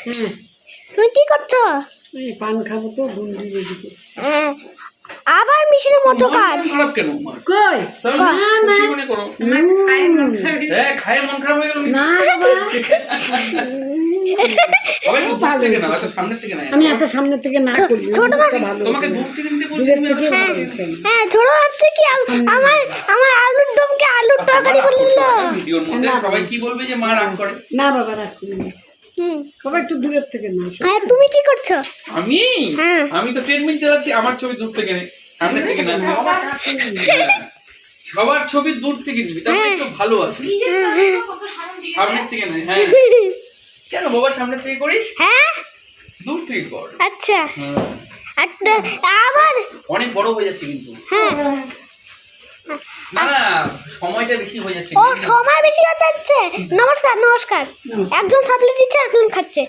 হ্যাঁ, তুমি কি করছো? এই পান খাবো তো বুন্দি রেডি করছি। হ্যাঁ, আবার মিশনের মতো কাজ। খারাপ কেন মা? কই তাহলে না না খুশি মনে করো। খায় মন খারাপ হয়ে গেল। না বাবা, সবাই একটু দূর থেকে না, হয়তো সামনের থেকে না। আমি এত সামনে থেকে না করি, ছোট মুখটা ভালো তোমাকে হতো না। দূর থেকে নিতে বলছি, দূরের তুমি থেকে আবার ভালো সামনে হতো না। হ্যাঁ, ছোট হচ্ছে কি আমার আমার আলুর দমকে আলুর তরকারি করে দিল। ভিডিওর মধ্যে সবাই কি বলবে যে মা রাগ করে? না বাবা রাখুন না, হুম, সবাই একটু দূরের থেকে না। হ্যাঁ, তুমি কি করছো? আমি হ্যাঁ। আমি তো ট্রেডমিল চালাচ্ছি, আমার ছবি দূর থেকে নেই, সামনের থেকে না। সবার ছবি দূর থেকে নিবি, তাহলে একটু ভালো আছে। সামনের থেকে নেই। হ্যাঁ, কেন বাবা সামনের থেকে করিস? হ্যাঁ, দূর থেকে কর। আচ্ছা, হ্যাঁ। একটা আবার অনেক বড় হয়ে যাচ্ছে কিন্তু। হ্যাঁ। না না, সময়টা বেশি হয়ে যাচ্ছে। ও সময় বেশি হতে যাচ্ছে। নমস্কার নমস্কার, একজন সাপ্লি দিচ্ছে, একজন খাচ্ছে।